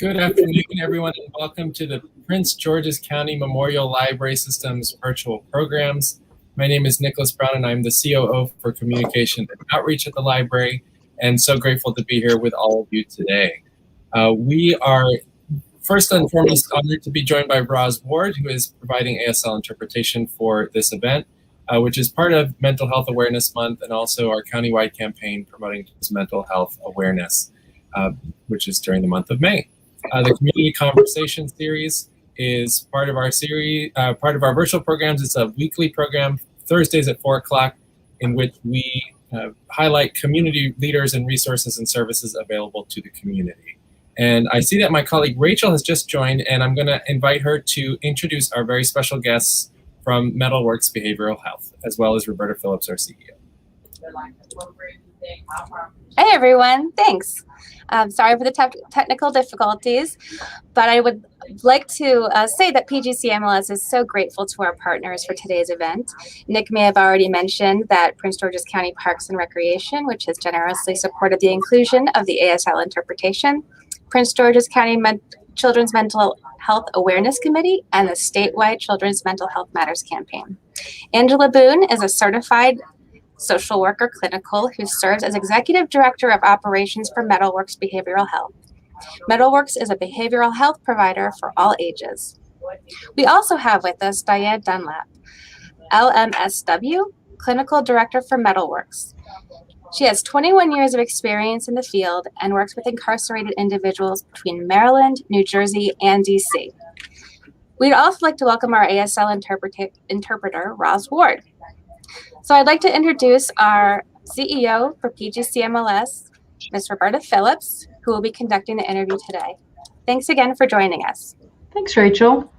Good afternoon, everyone, and welcome to the Prince George's County Memorial Library System's virtual programs. My name is Nicholas Brown, and I'm the COO for Communication and Outreach at the library, and so grateful to be here with all of you today. We are first and foremost honored to be joined by Roz Ward, who is providing ASL interpretation for this event, which is part of Mental Health Awareness Month and also our countywide campaign promoting mental health awareness, which is during the month of May. The Community Conversation Series is part of our virtual programs. It's a weekly program, Thursdays at 4 o'clock, in which we highlight community leaders and resources and services available to the community. And I see that my colleague Rachel has just joined, and I'm going to invite her to introduce our very special guests from Metalworks Behavioral Health, as well as Roberta Phillips, our CEO. Hey everyone, thanks. Sorry for the technical difficulties, but I would like to say that PGCMLS is so grateful to our partners for today's event. Nick may have already mentioned that Prince George's County Parks and Recreation, which has generously supported the inclusion of the ASL interpretation, Prince George's County Children's Mental Health Awareness Committee, and the statewide Children's Mental Health Matters campaign. Angela Boone is a certified social worker clinical who serves as executive director of operations for Metalworks Behavioral Health. Metalworks is a behavioral health provider for all ages. We also have with us Diane Dunlap, LMSW, clinical director for Metalworks. She has 21 years of experience in the field and works with incarcerated individuals between Maryland, New Jersey, and DC. We'd also like to welcome our ASL interpreter, Roz Ward. So I'd like to introduce our CEO for PGCMLS, Ms. Roberta Phillips, who will be conducting the interview today. Thanks again for joining us. Thanks, Rachel.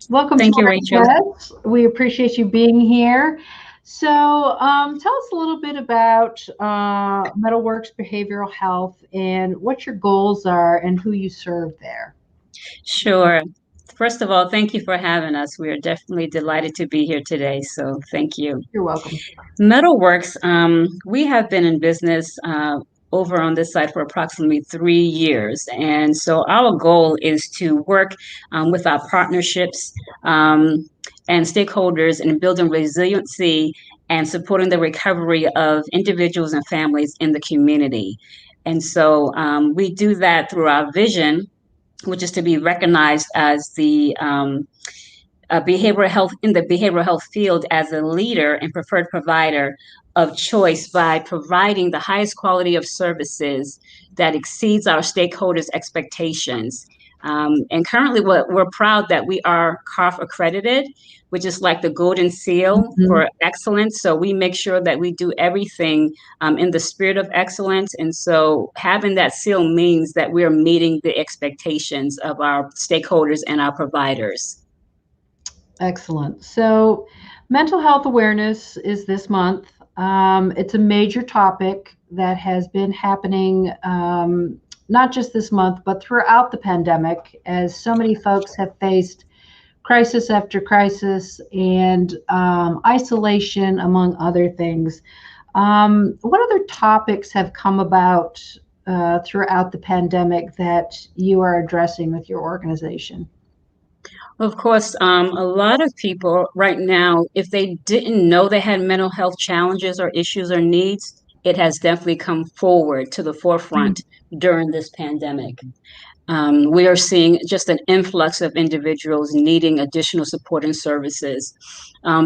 Welcome. Thank you, Rachel. Guests. We appreciate you being here. So tell us a little bit about Metalworks Behavioral Health and what your goals are and who you serve there. Sure. First of all, thank you for having us. We are definitely delighted to be here today, so thank you. You're welcome. Metalworks, we have been in business over on this site for approximately 3 years, and so our goal is to work with our partnerships and stakeholders in building resiliency and supporting the recovery of individuals and families in the community. And so we do that through our vision, which is to be recognized as the behavioral health field as a leader and preferred provider of choice by providing the highest quality of services that exceeds our stakeholders' expectations. And currently, we're proud that we are CARF accredited, which is like the golden seal for excellence. So we make sure that we do everything in the spirit of excellence. And so having that seal means that we're meeting the expectations of our stakeholders and our providers. Excellent. So mental health awareness is this month. It's a major topic that has been happening not just this month, but throughout the pandemic, as so many folks have faced crisis after crisis and isolation, among other things. What other topics have come about throughout the pandemic that you are addressing with your organization? Of course, a lot of people right now, if they didn't know they had mental health challenges or issues or needs, it has definitely come forward to the forefront during this pandemic. We are seeing just an influx of individuals needing additional support and services.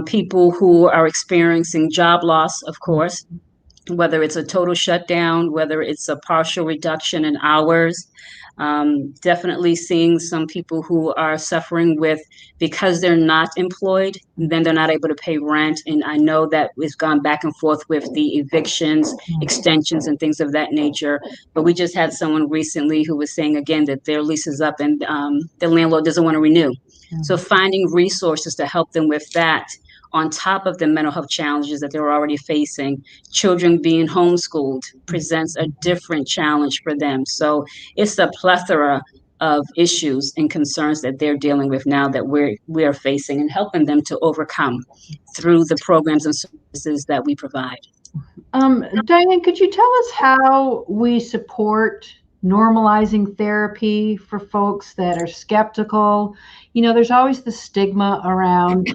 People who are experiencing job loss, of course, whether it's a total shutdown, whether it's a partial reduction in hours. Definitely seeing some people who are suffering with, because they're not employed, then they're not able to pay rent. And I know that we've gone back and forth with the evictions, extensions, and things of that nature. But we just had someone recently who was saying again that their lease is up and the landlord doesn't want to renew. So finding resources to help them with that, on top of the mental health challenges that they're already facing. Children being homeschooled presents a different challenge for them. So it's a plethora of issues and concerns that they're dealing with now that we are facing, and helping them to overcome through the programs and services that we provide. Diane, could you tell us how we support normalizing therapy for folks that are skeptical. There's always the stigma around,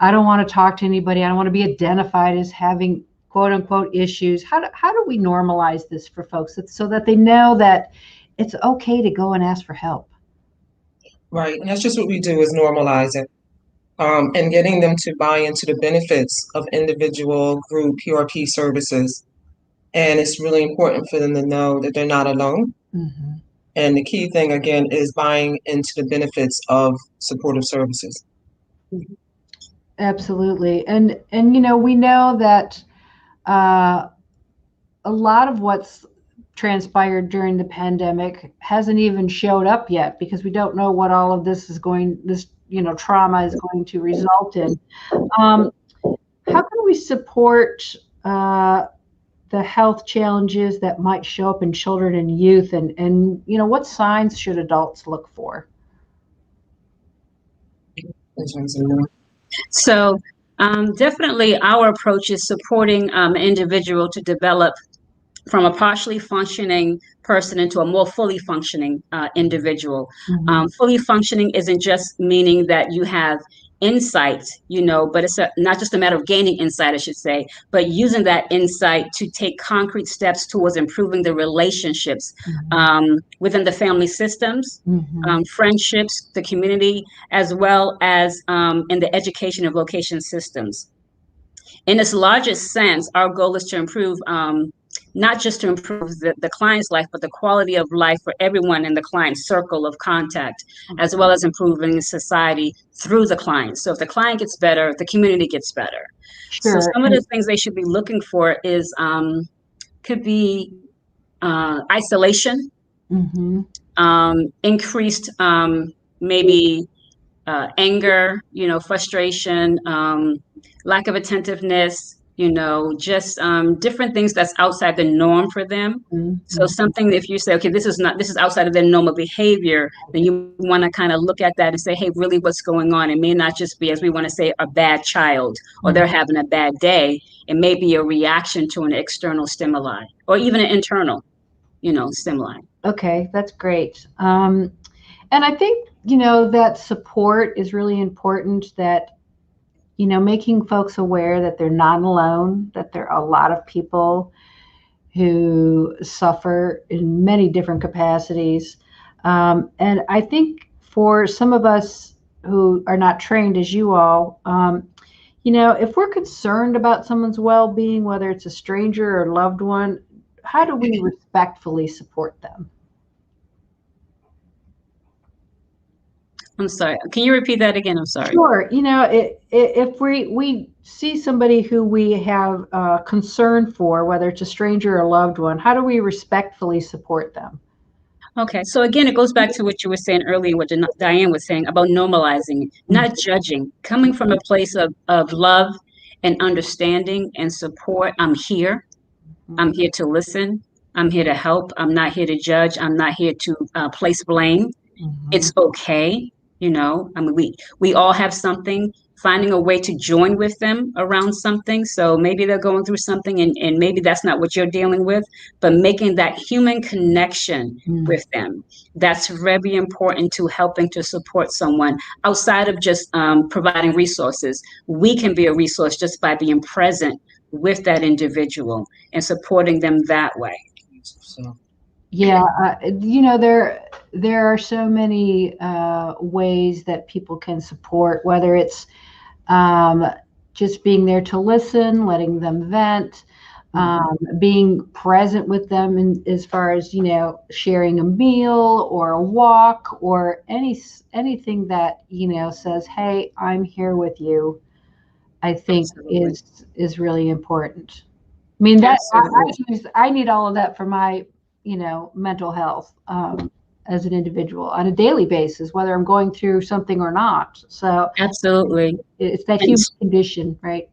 I don't want to talk to anybody. I don't want to be identified as having quote unquote issues. How do we normalize this for folks so that they know that it's okay to go and ask for help? Right. And that's just what we do, is normalize it. And getting them to buy into the benefits of individual, group, PRP services. And it's really important for them to know that they're not alone. Mm-hmm. And the key thing, again, is buying into the benefits of supportive services. Absolutely. And we know that a lot of what's transpired during the pandemic hasn't even showed up yet, because we don't know what all of this trauma is going to result in. How can we support the health challenges that might show up in children and youth, and what signs should adults look for? So definitely our approach is supporting an individual to develop from a partially functioning person into a more fully functioning individual. Mm-hmm. Fully functioning isn't just meaning that you have insight, but it's not just a matter of gaining insight, I should say, but using that insight to take concrete steps towards improving the relationships within the family systems, friendships, the community, as well as in the education and vocation systems. In its largest sense, our goal is to improve not just to improve the client's life, but the quality of life for everyone in the client's circle of contact, as well as improving society through the client. So if the client gets better, the community gets better. Sure. So some of the things they should be looking for is could be isolation, increased maybe anger, frustration, lack of attentiveness, just different things that's outside the norm for them. So something, if you say, okay, this is outside of their normal behavior, then you want to kind of look at that and say, hey, really what's going on? It may not just be, as we want to say, a bad child, or they're having a bad day. It may be a reaction to an external stimuli, or even an internal, stimuli. Okay, that's great. And I think, that support is really important, that making folks aware that they're not alone, that there are a lot of people who suffer in many different capacities. And I think for some of us who are not trained as you all, if we're concerned about someone's well-being, whether it's a stranger or loved one, how do we respectfully support them? I'm sorry. Can you repeat that again? I'm sorry. Sure. If we see somebody who we have concern for, whether it's a stranger or a loved one, how do we respectfully support them? Okay. So again, it goes back to what you were saying earlier, what Diane was saying about normalizing, not judging, coming from a place of love and understanding and support. I'm here. I'm here to listen. I'm here to help. I'm not here to judge. I'm not here to place blame. It's okay. We all have something, finding a way to join with them around something. So maybe they're going through something and maybe that's not what you're dealing with, but making that human connection with them. That's very important to helping to support someone outside of just providing resources. We can be a resource just by being present with that individual and supporting them that way. Yeah, there are so many ways that people can support, whether it's just being there to listen, letting them vent, being present with them as far as, sharing a meal or a walk or anything that, says, hey, I'm here with you, I think is really important. I mean, I need all of that for my mental health as an individual on a daily basis, whether I'm going through something or not. So absolutely, it's that human condition, right?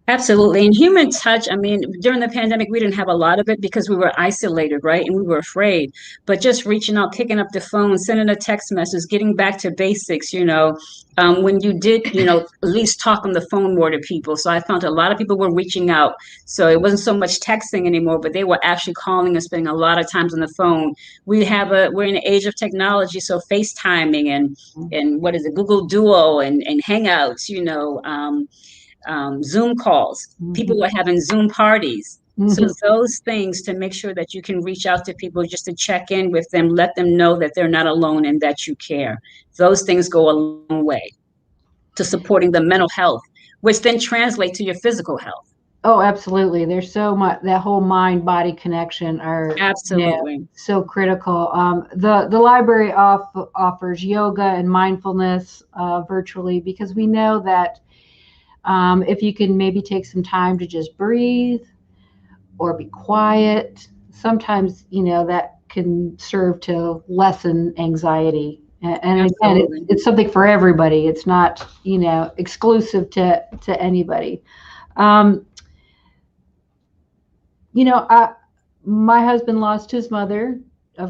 Absolutely. And human touch, I mean, during the pandemic, we didn't have a lot of it because we were isolated, right? And we were afraid. But just reaching out, picking up the phone, sending a text message, getting back to basics, when you did, at least talk on the phone more to people. So I found a lot of people were reaching out. So it wasn't so much texting anymore, but they were actually calling and spending a lot of times on the phone. We're in the age of technology, so FaceTiming and what is it, Google Duo and Hangouts, Zoom calls. People were having Zoom parties. So those things to make sure that you can reach out to people just to check in with them, let them know that they're not alone and that you care. Those things go a long way to supporting the mental health, which then translate to your physical health. Oh, absolutely. There's so much, that whole mind-body connection are Absolutely. so critical. The library offers yoga and mindfulness virtually, because we know that if you can maybe take some time to just breathe or be quiet, sometimes, that can serve to lessen anxiety. And again, it's something for everybody. It's not, exclusive to anybody. My husband lost his mother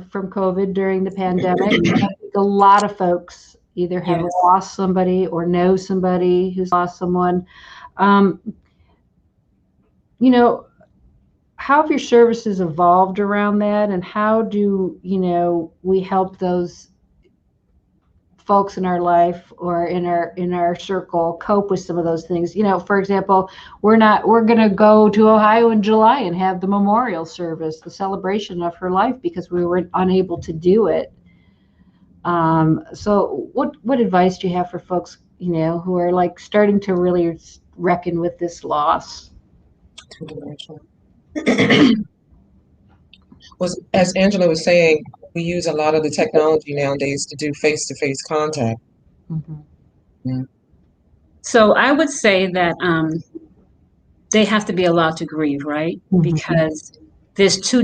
from COVID during the pandemic. I think a lot of folks either have lost somebody or know somebody who's lost someone. How have your services evolved around that, and how do we help those folks in our life or in our circle cope with some of those things? For example, we're going to go to Ohio in July and have the memorial service, the celebration of her life, because we were unable to do it. So what advice do you have for folks, who are like starting to really reckon with this loss? As Angela was saying, we use a lot of the technology nowadays to do face-to-face contact. So I would say that they have to be allowed to grieve, right? Because there's two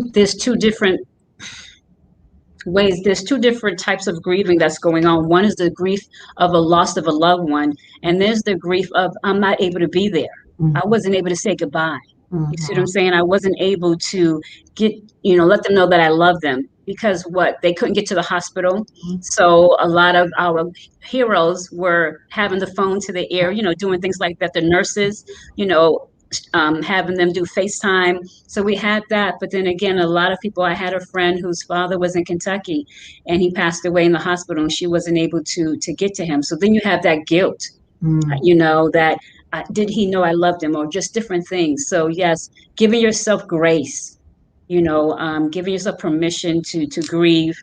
different ways. There's two different types of grieving that's going on. One is the grief of a loss of a loved one, and there's the grief of I'm not able to be there. I wasn't able to say goodbye. You see what I'm saying? I wasn't able to let them know that I love them, because they couldn't get to the hospital. So a lot of our heroes were having the phone to the ear, doing things like that. The nurses, having them do FaceTime. So we had that. But then again, a lot of people, I had a friend whose father was in Kentucky and he passed away in the hospital and she wasn't able to get to him. So then you have that guilt, that did he know I loved him, or just different things. So yes, giving yourself grace, giving yourself permission to grieve.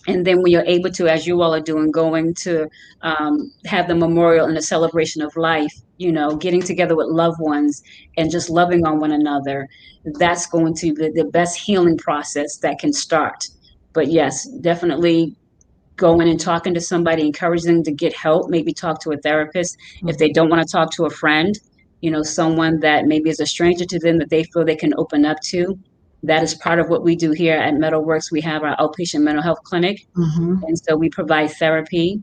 And then when you're able to, as you all are doing, going to have the memorial and the celebration of life, getting together with loved ones and just loving on one another, that's going to be the best healing process that can start. But yes, definitely going and talking to somebody, encouraging them to get help, maybe talk to a therapist. If they don't want to talk to a friend, someone that maybe is a stranger to them that they feel they can open up to. That is part of what we do here at Metalworks. We have our outpatient mental health clinic. And so we provide therapy.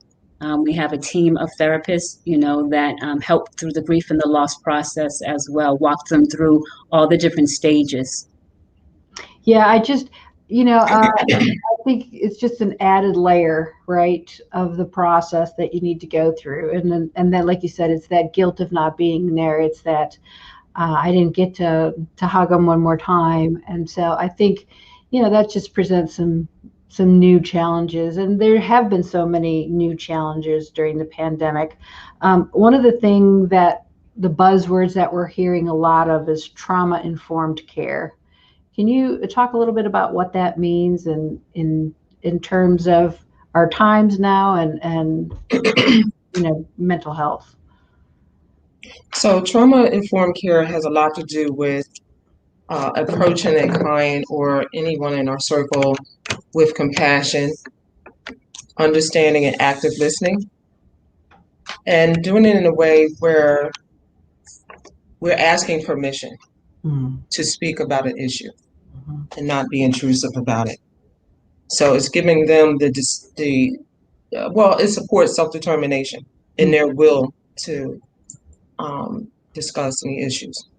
We have a team of therapists, that help through the grief and the loss process as well, walk them through all the different stages. Yeah, I think it's just an added layer, right, of the process that you need to go through. And then, like you said, it's that guilt of not being there. It's that I didn't get to hug them one more time. And so I think, that just presents some new challenges. And there have been so many new challenges during the pandemic. One of the things that the buzzwords that we're hearing a lot of is trauma-informed care. Can you talk a little bit about what that means in terms of our times now and mental health? So trauma-informed care has a lot to do with approaching a client or anyone in our circle with compassion, understanding, and active listening, and doing it in a way where we're asking permission to speak about an issue and not be intrusive about it. So it's giving them it supports self-determination in their will to discuss any issues.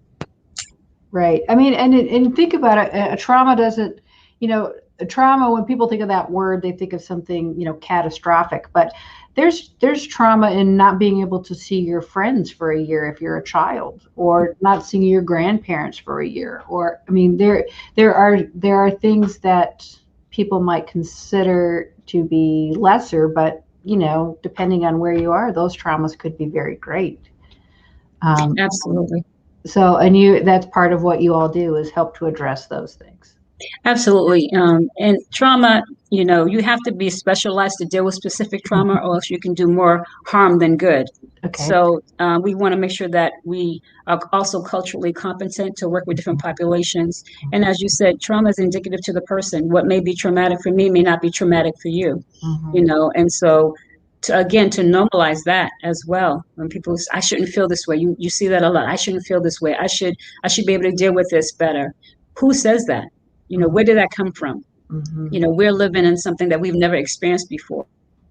Right. I mean, and think about it. A trauma doesn't, a trauma, when people think of that word, they think of something, catastrophic. But there's trauma in not being able to see your friends for a year if you're a child, or not seeing your grandparents for a year. Or, I mean, there are things that people might consider to be lesser, but depending on where you are, those traumas could be very great. Absolutely. So, that's part of what you all do, is help to address those things. Absolutely. And trauma, you have to be specialized to deal with specific trauma, or else you can do more harm than good. Okay. So we want to make sure that we are also culturally competent to work with different populations. And as you said, trauma is indicative to the person. What may be traumatic for me may not be traumatic for you, and so to normalize that as well. When people say, I shouldn't feel this way. You see that a lot. I shouldn't feel this way. I should be able to deal with this better. Who says that? Where did that come from? We're living in something that we've never experienced before,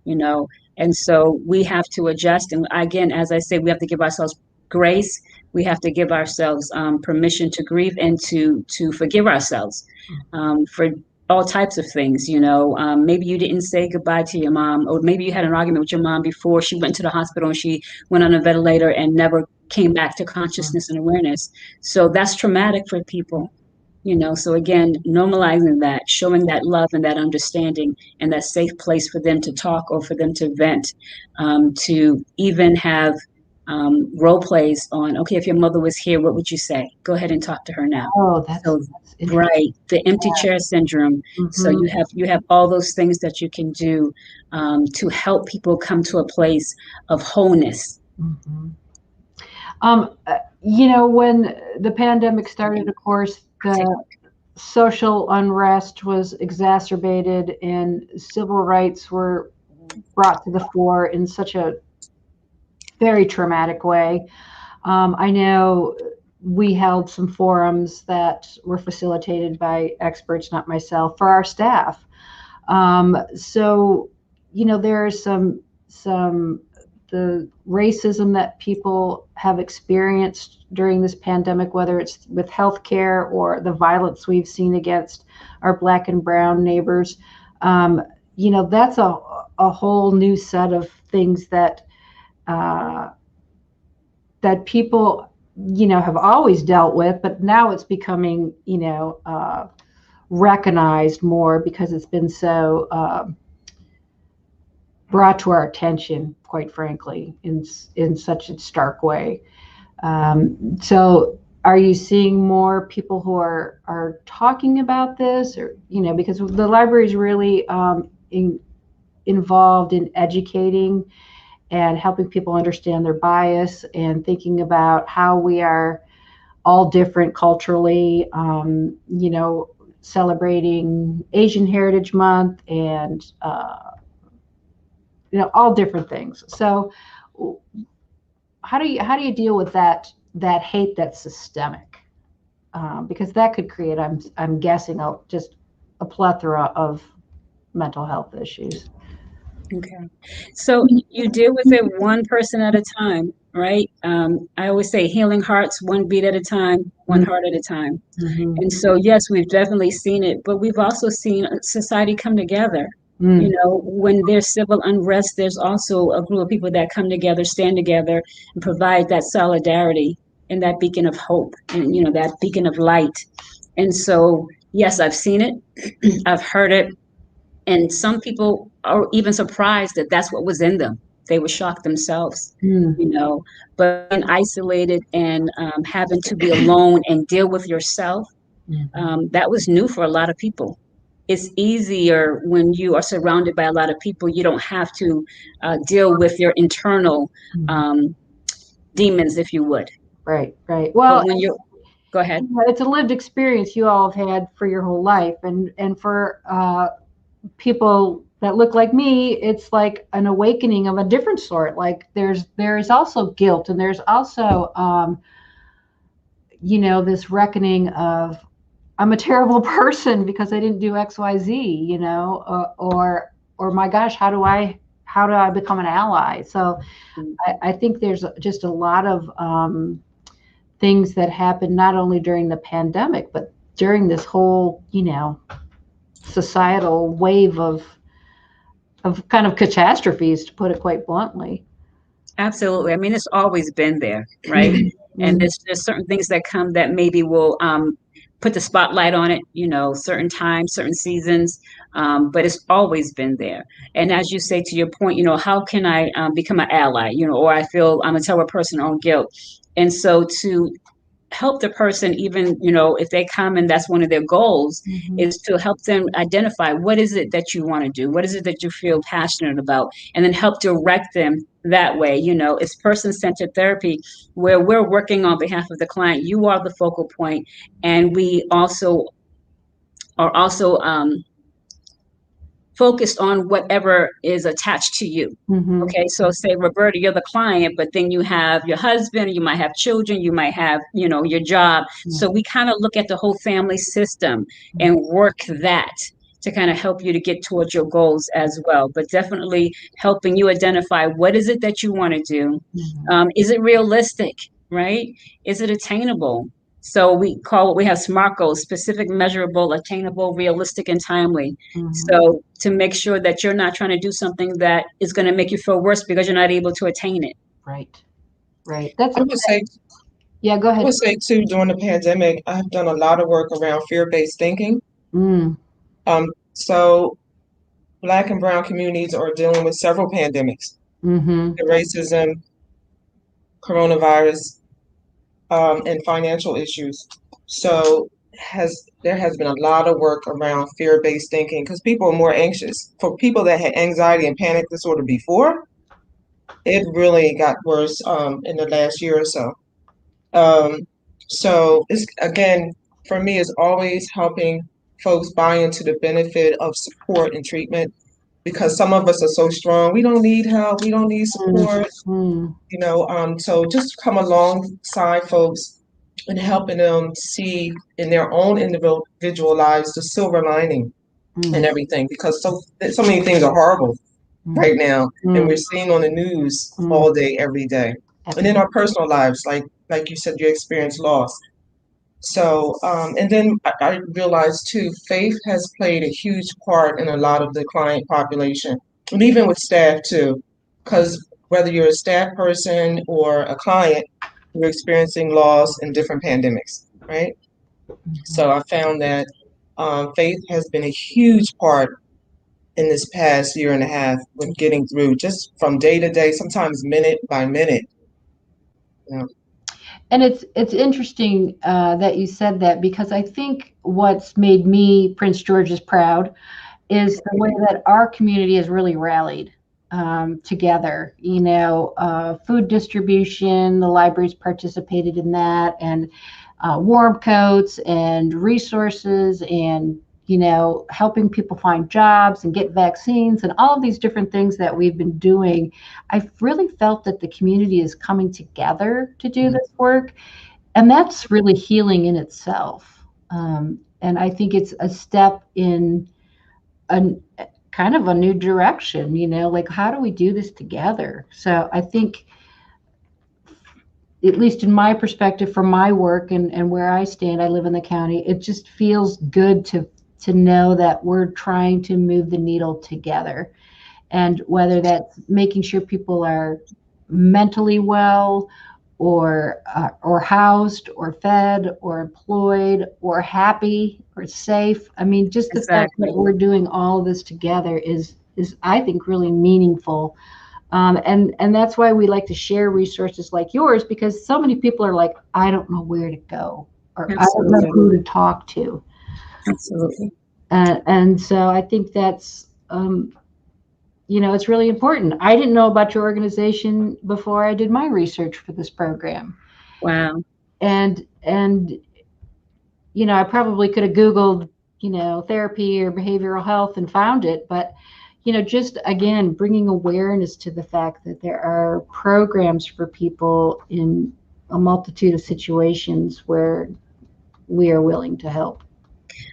and so we have to adjust. And again, as I say, we have to give ourselves grace. We have to give ourselves permission to grieve and to forgive ourselves for all types of things. Maybe you didn't say goodbye to your mom, or maybe you had an argument with your mom before she went to the hospital and she went on a ventilator and never came back to consciousness and awareness. So that's traumatic for people. So again, normalizing that, showing that love and that understanding and that safe place for them to talk or for them to vent, to even have role plays on, okay, if your mother was here, what would you say? Go ahead and talk to her now. Oh, that's right. The empty chair syndrome. So you have all those things that you can do to help people come to a place of wholeness. When the pandemic started, of course, the social unrest was exacerbated and civil rights were brought to the fore in such a very traumatic way. I know we held some forums that were facilitated by experts, not myself, for our staff. So, there are some the racism that people have experienced during this pandemic, whether it's with healthcare or the violence we've seen against our Black and brown neighbors. That's a whole new set of things that that people, have always dealt with, but now it's becoming, recognized more because it's been so brought to our attention, quite frankly, in such a stark way. So are you seeing more people who are talking about this, or, because the library is really involved in educating and helping people understand their bias and thinking about how we are all different culturally, celebrating Asian Heritage Month and, all different things. So how do you deal with that hate that's systemic? Because that could create, I'm guessing, just a plethora of mental health issues. Okay. So you deal with it one person at a time, right? I always say healing hearts, one beat at a time, one heart at a time. And so, yes, we've definitely seen it, but we've also seen society come together. When there's civil unrest, there's also a group of people that come together, stand together, and provide that solidarity and that beacon of hope and, that beacon of light. And so, yes, I've seen it. I've heard it. And some people are even surprised that that's what was in them. They were shocked themselves, but being isolated and having to be alone and deal with yourself, that was new for a lot of people. It's easier when you are surrounded by a lot of people. You don't have to deal with your internal demons, if you would. Right. Well, when you go ahead. It's a lived experience you all have had for your whole life, and for people that look like me, it's like an awakening of a different sort. Like there is also guilt, and there's also this reckoning of, I'm a terrible person because I didn't do XYZ, or my gosh, how do I become an ally? So I think there's just a lot of things that happened not only during the pandemic, but during this whole, societal wave of kind of catastrophes, to put it quite bluntly. Absolutely. I mean, it's always been there, right? And there's certain things that come that maybe will put the spotlight on it, certain times, certain seasons, but it's always been there. And as you say, to your point, how can I become an ally, or I feel I'm going to tell a person on guilt. And so to help the person, even if they come and that's one of their goals, is to help them identify what is it that you want to do, what is it that you feel passionate about, and then help direct them that way. It's person-centered therapy, where we're working on behalf of the client. You are the focal point, and we also are focused on whatever is attached to you. Okay, so say, Roberta, you're the client, but then you have your husband, you might have children, you might have, your job. So we kind of look at the whole family system and work that to kind of help you to get towards your goals as well. But definitely helping you identify what is it that you want to do. Is it realistic, right? Is it attainable? So we have SMART goals: specific, measurable, attainable, realistic, and timely. So to make sure that you're not trying to do something that is going to make you feel worse because you're not able to attain it. Right. I would say, yeah, go ahead. I would say too, during the pandemic, I've done a lot of work around fear-based thinking. So Black and brown communities are dealing with several pandemics: the racism, coronavirus, and financial issues. So there has been a lot of work around fear-based thinking, because people are more anxious. For people that had anxiety and panic disorder before, it really got worse in the last year or so. So it's, again, for me, it's always helping folks buy into the benefit of support and treatment, because some of us are so strong. We don't need help. We don't need support. So just come alongside folks and helping them see in their own individual lives the silver lining and everything, because so many things are horrible right now, and we're seeing on the news all day, every day, and in our personal lives, like you said, you experience loss. So, and then I realized too, faith has played a huge part in a lot of the client population, and even with staff too, because whether you're a staff person or a client, you're experiencing loss in different pandemics, right? So I found that faith has been a huge part in this past year and a half with getting through, just from day to day, sometimes minute by minute. And it's interesting that you said that, because I think what's made me, Prince George's, proud is the way that our community has really rallied together. Food distribution, the libraries participated in that, and warm coats and resources, and helping people find jobs and get vaccines and all of these different things that we've been doing. I've really felt that the community is coming together to do this work, and that's really healing in itself. And I think it's a step in a kind of a new direction, like, how do we do this together? So I think, at least in my perspective, from my work and where I stand, I live in the county, it just feels good to know that we're trying to move the needle together. And whether that's making sure people are mentally well, or housed, or fed, or employed, or happy, or safe. I mean, just the fact that we're doing all of this together is I think really meaningful. And that's why we like to share resources like yours, because so many people are like, I don't know where to go, or I don't know who to talk to. Absolutely. And so I think that's, it's really important. I didn't know about your organization before I did my research for this program. Wow. And I probably could have Googled, therapy or behavioral health and found it, but just, again, bringing awareness to the fact that there are programs for people in a multitude of situations where we are willing to help.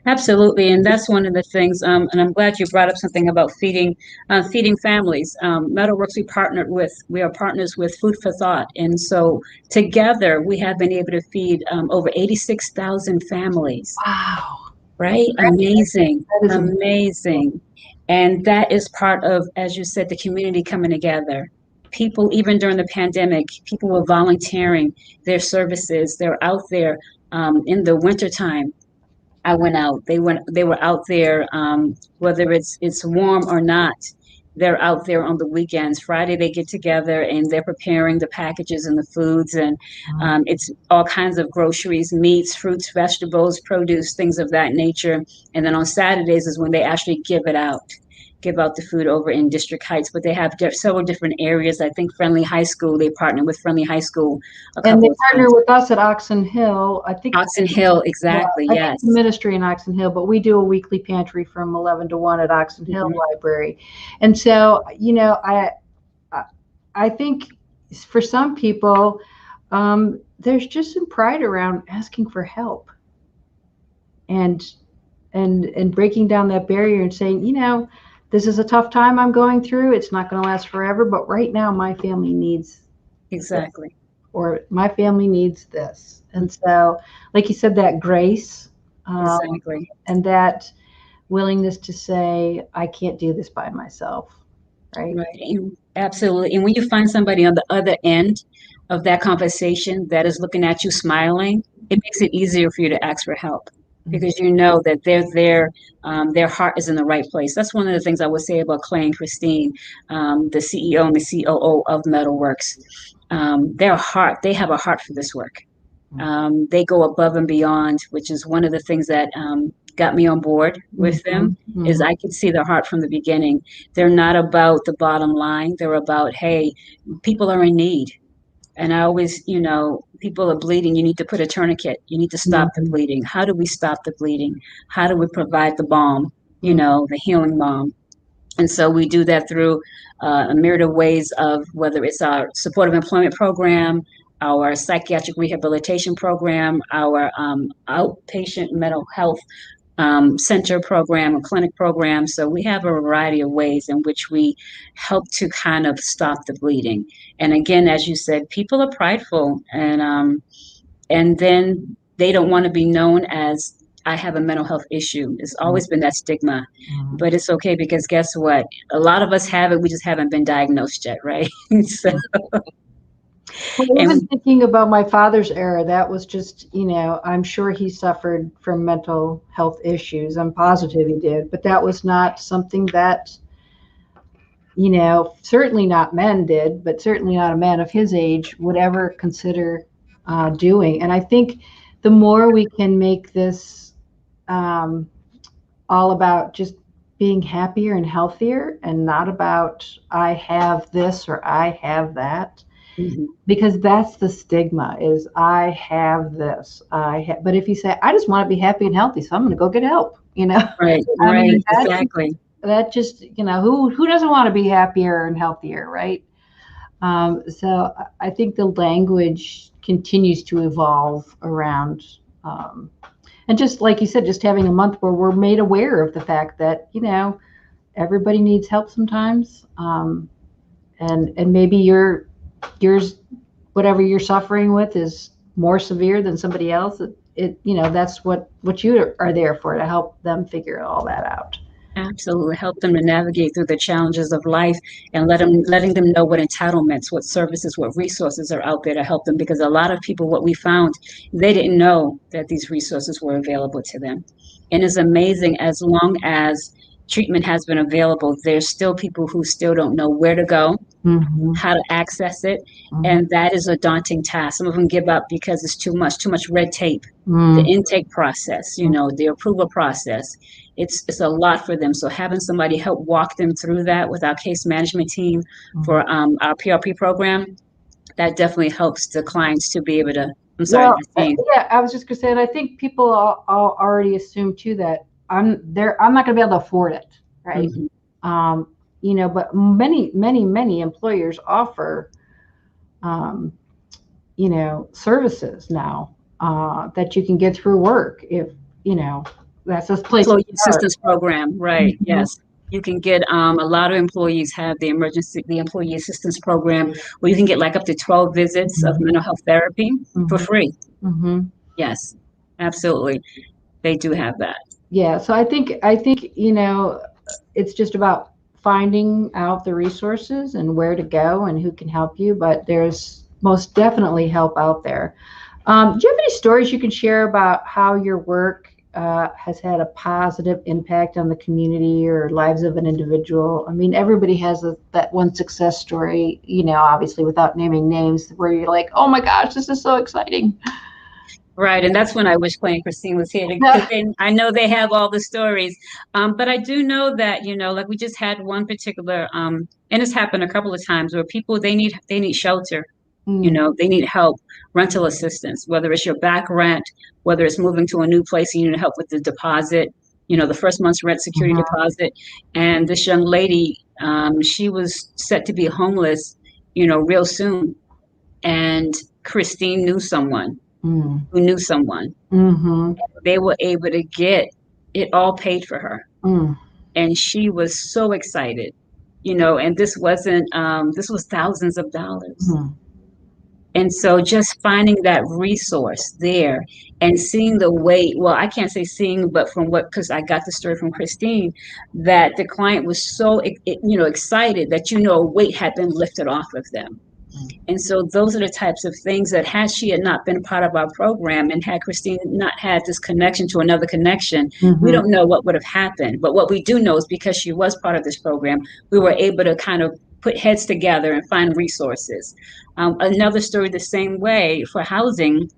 Absolutely, and that's one of the things. And I'm glad you brought up something about feeding families. Metalworks, we are partners with Food for Thought, and so together we have been able to feed over 86,000 families. Wow. Right? Amazing, That is amazing, and that is part of, as you said, the community coming together. People, even during the pandemic, people were volunteering their services. They're out there in the wintertime. I went out. They were out there, whether it's warm or not. They're out there on the weekends. Friday they get together and they're preparing the packages and the foods, and it's all kinds of groceries, meats, fruits, vegetables, produce, things of that nature. And then on Saturdays is when they actually give out the food over in District Heights. But they have several different areas. I think Friendly High School, they partner with Friendly High School a couple And they of partner times. with us at Oxon Hill. I think Oxon Hill, exactly, I think yes. the ministry in Oxon Hill, but we do a weekly pantry from 11 to 1 at Oxon Hill Library. And so, you know, I think for some people, there's just some pride around asking for help and breaking down that barrier and saying, you know, this is a tough time I'm going through. It's not going to last forever, but right now my family needs Exactly. this, or my family needs this. And so, like you said, that grace Exactly. and that willingness to say, I can't do this by myself. Right. Right. Absolutely. And when you find somebody on the other end of that conversation that is looking at you smiling, it makes it easier for you to ask for help because you know that they're there, their heart is in the right place. That's one of the things I would say about Clay and Christine, the CEO and the COO of Metalworks. They have a heart for this work. They go above and beyond, which is one of the things that got me on board with them, is I could see their heart from the beginning. They're not about the bottom line. They're about, hey, people are in need. And I always, you know, people are bleeding. You need to put a tourniquet. You need to stop the bleeding. How do we stop the bleeding? How do we provide the balm, you know, the healing balm? And so we do that through a myriad of ways of whether it's our supportive employment program, our psychiatric rehabilitation program, our outpatient mental health center program, a clinic program. So we have a variety of ways in which we help to kind of stop the bleeding. And again, as you said, people are prideful, and then they don't want to be known as I have a mental health issue. It's always been that stigma, but it's okay because guess what? A lot of us have it. We just haven't been diagnosed yet, right? So, Well, even and thinking about my father's era, that was just, you know, I'm sure he suffered from mental health issues. I'm positive he did, but that was not something that, you know, certainly not men did, but certainly not a man of his age would ever consider doing. And I think the more we can make this all about just being happier and healthier and not about I have this or I have that, because that's the stigma is I have this, but if you say, I just want to be happy and healthy, so I'm going to go get help, you know, right, I mean, exactly. that just, you know, who doesn't want to be happier and healthier, right? So I think the language continues to evolve around, and just like you said, just having a month where we're made aware of the fact that, you know, everybody needs help sometimes, and maybe yours, whatever you're suffering with, is more severe than somebody else. You know, that's what you are there for, to help them figure all that out. Absolutely. Help them to navigate through the challenges of life and letting them know what entitlements, what services, what resources are out there to help them. Because a lot of people, what we found, they didn't know that these resources were available to them. And it's amazing, as long as treatment has been available, there's still people who still don't know where to go, how to access it. And that is a daunting task. Some of them give up because it's too much red tape, the intake process, you know, the approval process. It's a lot for them. So having somebody help walk them through that with our case management team for our PRP program, that definitely helps the clients to be able to, I'm sorry, yeah, I was just gonna say, and I think people all already assume too that I'm not gonna be able to afford it, right? You know, but many employers offer, you know, services now that you can get through work if, you know, That's a place Employee to start. assistance program, right? Mhm. Yes. You can get a lot of employees have the employee assistance program where you can get like up to 12 visits of mental health therapy for free. Mm-hmm. Yes, absolutely. They do have that. Yeah, so I think it's just about finding out the resources and where to go and who can help you, but there's most definitely help out there. Do you have any stories you can share about how your work has had a positive impact on the community or lives of an individual? I mean, everybody has that one success story, obviously without naming names, where you're like, oh my gosh, this is so exciting. Right, and that's when I wish Clay and Christine was here because I know they have all the stories. But I do know that, like we just had one particular, and it's happened a couple of times where people they need shelter, they need help, rental assistance, whether it's your back rent, whether it's moving to a new place and you need help with the deposit, the first month's rent security deposit. And this young lady, she was set to be homeless, real soon. And Christine knew someone who knew someone. Mm-hmm. They were able to get it all paid for her. And she was so excited, and this wasn't, this was thousands of dollars. And so just finding that resource there and seeing the weight, well, I can't say seeing, but because I got the story from Christine, that the client was so, excited that, a weight had been lifted off of them. And so those are the types of things that had she had not been part of our program and had Christine not had this connection to another connection, we don't know what would have happened. But what we do know is because she was part of this program, we were able to kind of put heads together and find resources. Another story the same way for housing.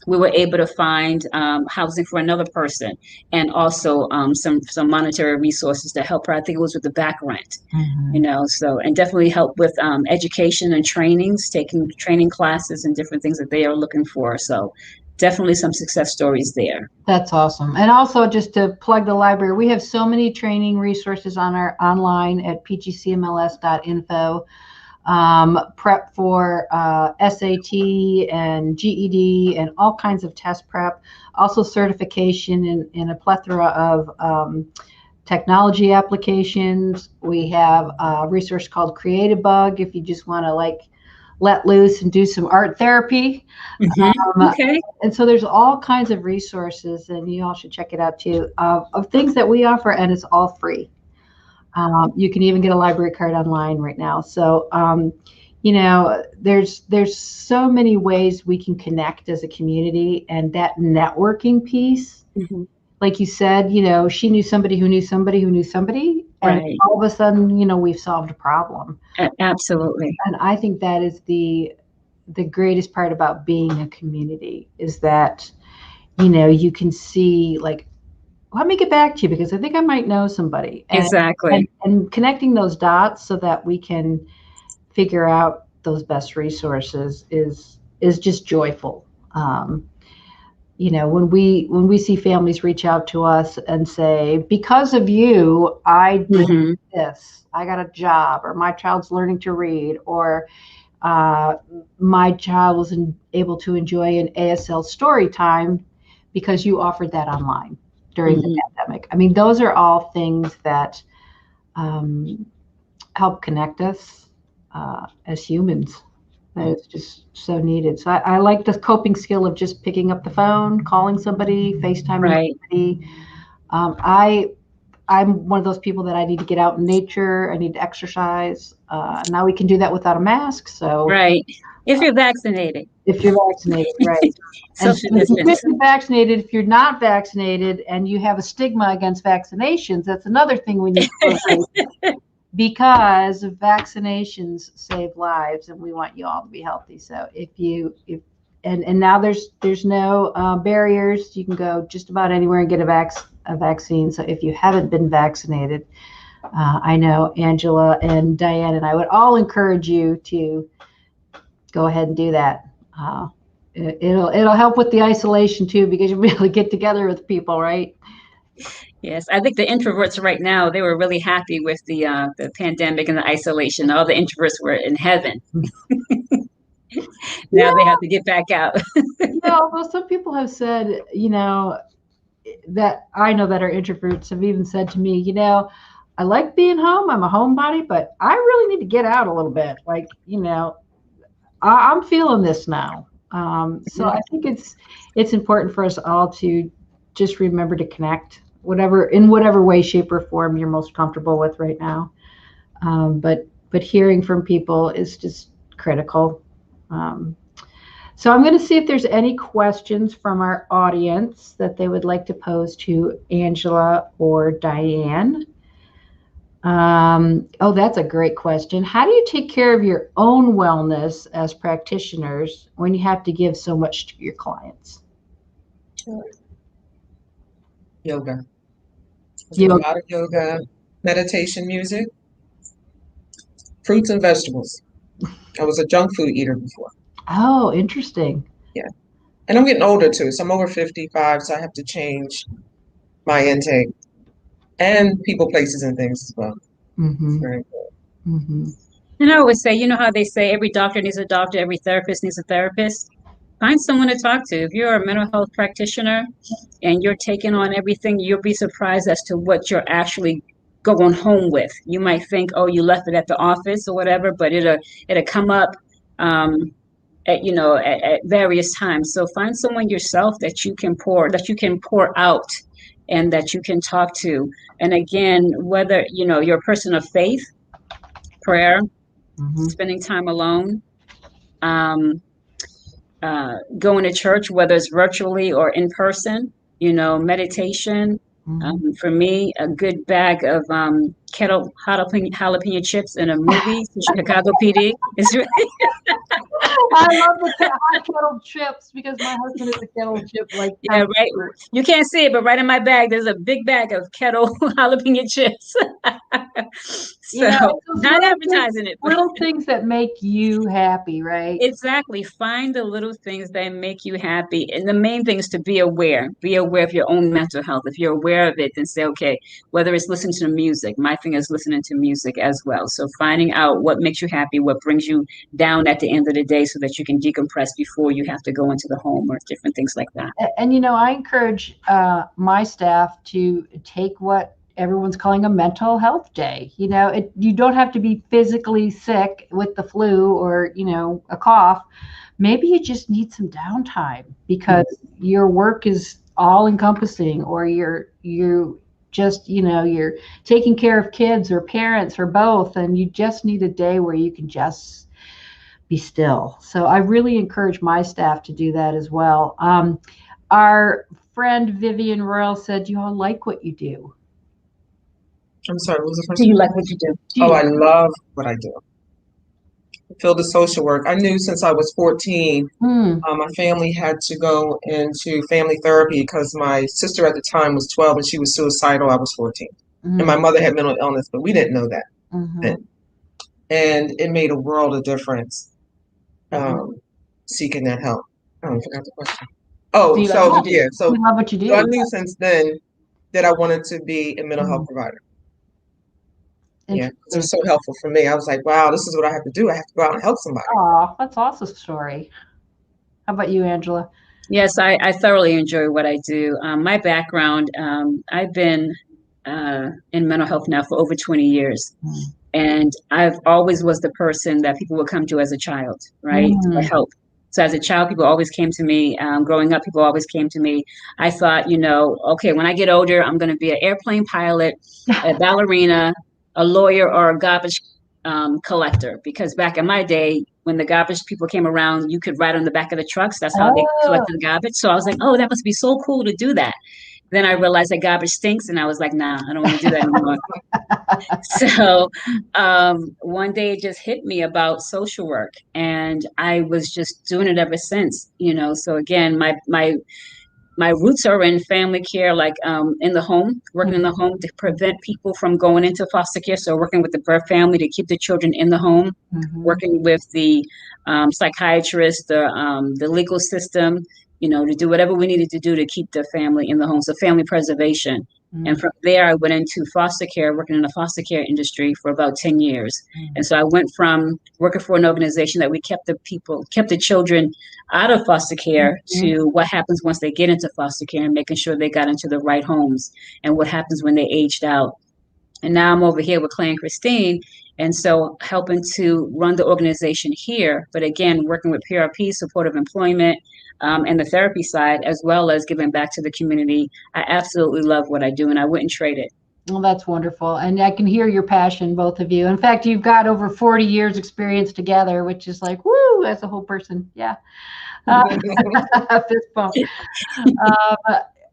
We were able to find housing for another person and also some monetary resources to help her. I think it was with the back rent, and definitely help with education and trainings, taking training classes and different things that they are looking for. So definitely some success stories there. That's awesome. And also just to plug the library, we have so many training resources on our online at pgcmls.info. Prep for SAT and GED and all kinds of test prep, also certification in a plethora of technology applications. We have a resource called Creative Bug if you just want to let loose and do some art therapy. Okay. And so there's all kinds of resources, and you all should check it out too, of things that we offer, and it's all free. You can even get a library card online right now. So, there's so many ways we can connect as a community, and that networking piece, like you said, she knew somebody who knew somebody who knew somebody, and all of a sudden, we've solved a problem. Absolutely. And I think that is the greatest part about being a community is that, you can see let me get back to you because I think I might know somebody. Exactly. And connecting those dots so that we can figure out those best resources is just joyful. When we see families reach out to us and say, because of you, I did this, I got a job, or my child's learning to read, or my child was able to enjoy an ASL story time because you offered that online during the pandemic. I mean, those are all things that help connect us as humans. It's just so needed. So I like the coping skill of just picking up the phone, calling somebody, FaceTiming somebody. I'm one of those people that I need to get out in nature. I need to exercise. Now we can do that without a mask. So if you're vaccinated. If you're vaccinated, right. And if you're vaccinated, if you're not vaccinated and you have a stigma against vaccinations, that's another thing we need to replace. Because vaccinations save lives, and we want you all to be healthy. So and now there's no barriers. You can go just about anywhere and get a vaccine. So if you haven't been vaccinated, I know Angela and Diane and I would all encourage you to go ahead and do that. It'll help with the isolation too, because you'll be able to get together with people, right? Yes, I think the introverts right now, they were really happy with the pandemic and the isolation. All the introverts were in heaven. Now they have to get back out. Well, some people have said, that I know that are introverts have even said to me, you know, I like being home. I'm a homebody, but I really need to get out a little bit. Like, you know, I'm feeling this now. So I think it's important for us all to just remember to connect, in whatever way, shape, or form you're most comfortable with right now. But hearing from people is just critical. So I'm going to see if there's any questions from our audience that they would like to pose to Angela or Diane. Oh, that's a great question. How do you take care of your own wellness as practitioners when you have to give so much to your clients? Yoga. I do a lot of yoga, meditation, music, fruits and vegetables. I was a junk food eater before. Oh, interesting. Yeah. And I'm getting older too. So I'm over 55, so I have to change my intake and people, places, and things as well. Mm-hmm. It's very important. Mm-hmm. And I always say, you know how they say every doctor needs a doctor, every therapist needs a therapist? Find someone to talk to. If you're a mental health practitioner and you're taking on everything, you'll be surprised as to what you're actually going home with. You might think, oh, you left it at the office or whatever, but it'll come up at various times. So find someone yourself that you can pour out and that you can talk to. And again, whether you're a person of faith, prayer, spending time alone, going to church, whether it's virtually or in person, meditation. For me, a good bag of kettle jalapeno chips in a movie, Chicago PD, is really. I love the hot kettle chips because my husband is a kettle chip like. Yeah, right. You can't see it, but right in my bag, there's a big bag of kettle jalapeno chips. So, not advertising it. Little things that make you happy, right? Exactly. Find the little things that make you happy. And the main thing is to be aware. Be aware of your own mental health. If you're aware of it, then say, okay, whether it's listening to music, my thing is listening to music as well. So finding out what makes you happy, what brings you down at the end of the day so that you can decompress before you have to go into the home or different things like that. And, I encourage my staff to take what everyone's calling a mental health day. You don't have to be physically sick with the flu or, a cough. Maybe you just need some downtime because your work is all encompassing, or you're just, you're taking care of kids or parents or both, and you just need a day where you can just be still. So I really encourage my staff to do that as well. Our friend Vivian Royal said, you all like what you do. I'm sorry, what was the first? Do you like what you do? I love what I do. Field of social work. I knew since I was 14, my family had to go into family therapy because my sister at the time was 12 and she was suicidal. I was 14. And my mother had mental illness, but we didn't know that then. And it made a world of difference seeking that help. Oh, I forgot the question. Oh, so yeah. So you love what you do. So I knew since then that I wanted to be a mental health provider. Yeah, it was so helpful for me. I was like, wow, this is what I have to do. I have to go out and help somebody. Oh, that's an awesome story. How about you, Angela? Yes, I thoroughly enjoy what I do. My background, I've been in mental health now for over 20 years. And I've always was the person that people would come to as a child, right? For help. So as a child, people always came to me. Growing up, people always came to me. I thought, okay, when I get older, I'm going to be an airplane pilot, a ballerina, a lawyer, or a garbage collector. Because back in my day, when the garbage people came around, you could ride on the back of the trucks. That's how they collected the garbage. So I was like, oh, that must be so cool to do that. Then I realized that garbage stinks, and I was like, nah, I don't want to do that anymore. So one day it just hit me about social work, and I was just doing it ever since, So again, my roots are in family care, like in the home, working in the home to prevent people from going into foster care. So working with the birth family to keep the children in the home, working with the psychiatrist, the legal system, to do whatever we needed to do to keep the family in the home. So family preservation. And from there, I went into foster care, working in the foster care industry for about 10 years. And so I went from working for an organization that we kept the children out of foster care to what happens once they get into foster care and making sure they got into the right homes and what happens when they aged out. And now I'm over here with Clay and Christine. And so helping to run the organization here, but again, working with PRP, supportive employment, and the therapy side, as well as giving back to the community. I absolutely love what I do, and I wouldn't trade it. Well, that's wonderful. And I can hear your passion, both of you. In fact, you've got over 40 years experience together, which is like, woo, as a whole person. Yeah. Fist bump.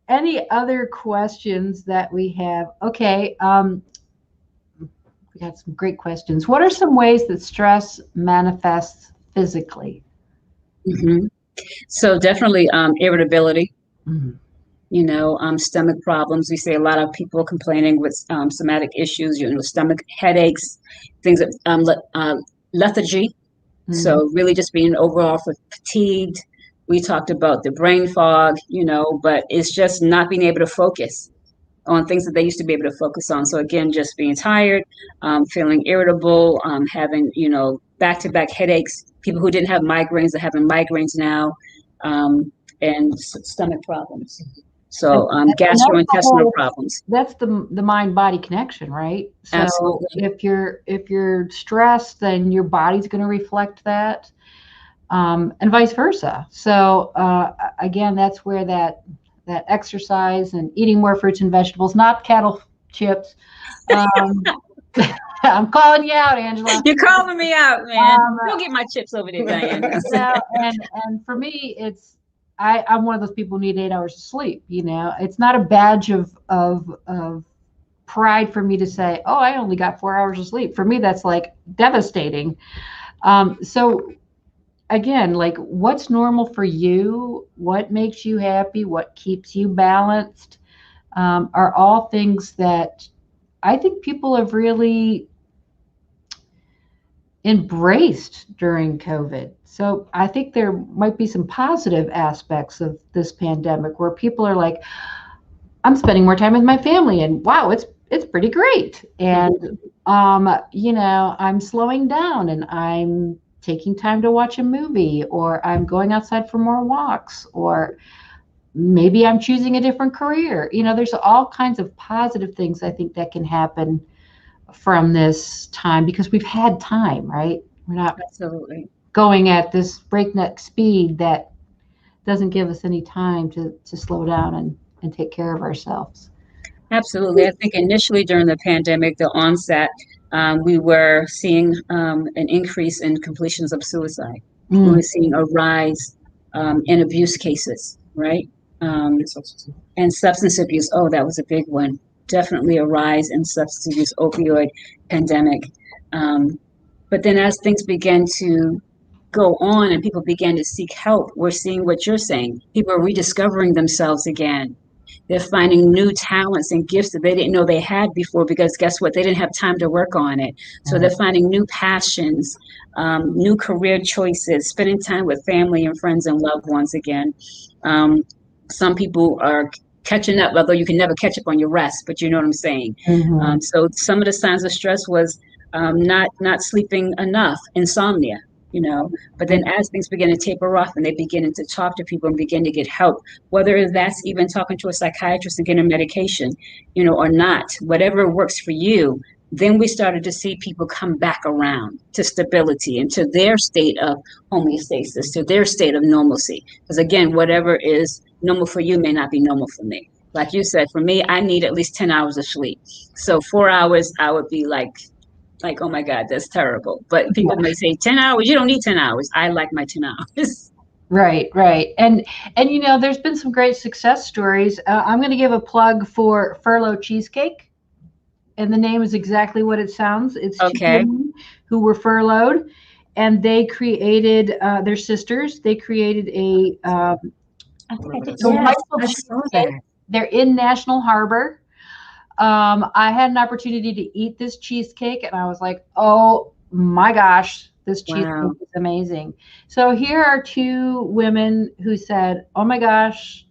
Any other questions that we have? Okay. We got some great questions. What are some ways that stress manifests physically? So definitely irritability, stomach problems. We see a lot of people complaining with somatic issues, stomach headaches, things that lethargy. So really just being overall fatigued. We talked about the brain fog, but it's just not being able to focus on things that they used to be able to focus on. So again, just being tired, feeling irritable, having, back-to-back headaches. People who didn't have migraines are having migraines now, and stomach problems. So gastrointestinal problems. That's the mind-body connection, right? So absolutely. If you're stressed, then your body's going to reflect that, and vice versa. So again, that's where that exercise and eating more fruits and vegetables, not cattle chips. I'm calling you out, Angela. You're calling me out, man. Go get my chips over there, Diane. And for me, it's I'm one of those people who need 8 hours of sleep. It's not a badge of pride for me to say, oh, I only got 4 hours of sleep. For me, that's like devastating. So again, like, what's normal for you? What makes you happy? What keeps you balanced? Are all things that I think people have really embraced during COVID. So I think there might be some positive aspects of this pandemic where people are like, I'm spending more time with my family, and wow, it's pretty great. And I'm slowing down, and I'm taking time to watch a movie, or I'm going outside for more walks, or maybe I'm choosing a different career. There's all kinds of positive things I think that can happen from this time because we've had time, right? We're not absolutely going at this breakneck speed that doesn't give us any time to slow down and take care of ourselves. Absolutely. I think initially during the pandemic, the onset, we were seeing an increase in completions of suicide. We were seeing a rise in abuse cases, right? And substance abuse. Oh, that was a big one. Definitely a rise in substance abuse, opioid pandemic. But then as things began to go on and people began to seek help, we're seeing what you're saying. People are rediscovering themselves again. They're finding new talents and gifts that they didn't know they had before because guess what? They didn't have time to work on it. So they're finding new passions, new career choices, spending time with family and friends and loved ones again. Some people are catching up, although you can never catch up on your rest, but you know what I'm saying. So some of the signs of stress was not sleeping enough, insomnia. But then as things begin to taper off and they begin to talk to people and begin to get help, whether that's even talking to a psychiatrist and getting medication, or not, whatever works for you, then we started to see people come back around to stability and to their state of homeostasis, to their state of normalcy. Because again, whatever is normal for you may not be normal for me. Like you said, for me, I need at least 10 hours of sleep. So 4 hours, I would be like, oh my God, that's terrible. But people may say 10 hours, you don't need 10 hours. I like my 10 hours. Right. And there's been some great success stories. I'm going to give a plug for Furlough Cheesecake. And the name is exactly what it sounds. It's okay. Two women who were furloughed, and they created, their sisters, they created a delightful cheesecake. They're in National Harbor. I had an opportunity to eat this cheesecake, and I was like, oh my gosh, this cheesecake is amazing. So here are two women who said, oh my gosh,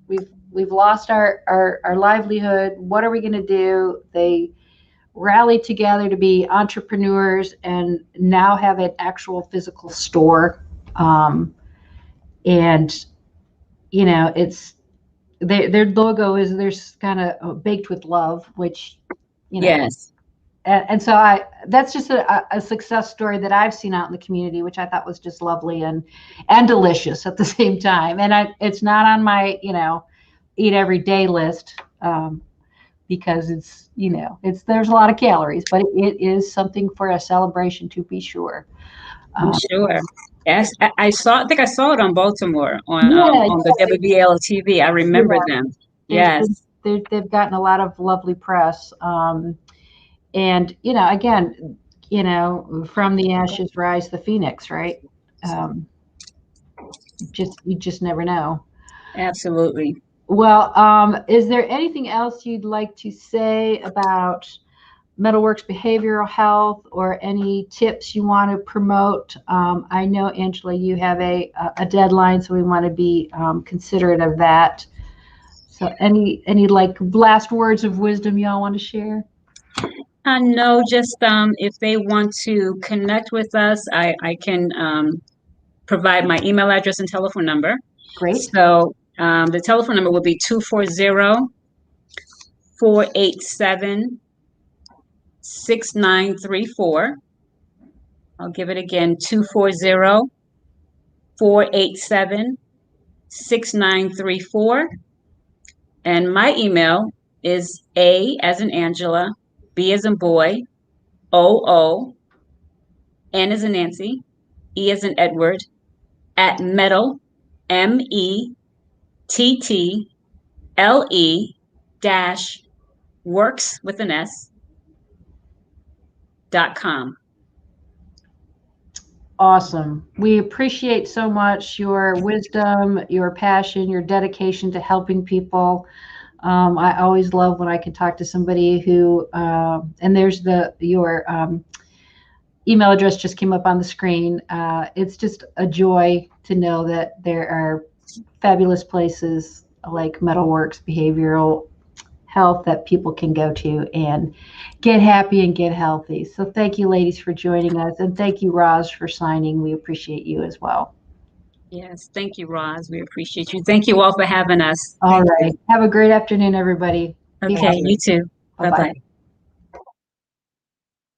we've we've lost our livelihood. What are we going to do? They rallied together to be entrepreneurs and now have an actual physical store. And it's their logo is there's kind of baked with love, which Yes. and so that's just a success story that I've seen out in the community, which I thought was just lovely and delicious at the same time. And it's not on my eat every day list, because it's there's a lot of calories, but it is something for a celebration, to be sure. I'm sure. Yes, I think I saw it on Baltimore on Yeah, the WBL TV. I remember them. Yes. They've gotten a lot of lovely press. And again, from the ashes rise the phoenix, right? You just never know. Absolutely. Well, is there anything else you'd like to say about Metalworks behavioral health, or any tips you want to promote? I know, Angela, you have a deadline, so we want to be considerate of that. So any like last words of wisdom y'all want to share? No, just if they want to connect with us, I can provide my email address and telephone number. Great. So the telephone number will be 240-487-6934. I'll give it again, 240-487-6934. And my email is A as in Angela, B as in boy, OO, N as in Nancy, E as in Edward, at metal, METTLE dash works with an S.com. Awesome. We appreciate so much your wisdom, your passion, your dedication to helping people. I always love when I can talk to somebody who, and there's your email address just came up on the screen. It's just a joy to know that there are fabulous places like Metalworks Behavioral Health that people can go to and get happy and get healthy. So thank you, ladies, for joining us. And thank you, Roz, for signing. We appreciate you as well. Yes, thank you, Roz. We appreciate you. Thank you all for having us. All right. Have a great afternoon, everybody. Okay, you too. Bye-bye.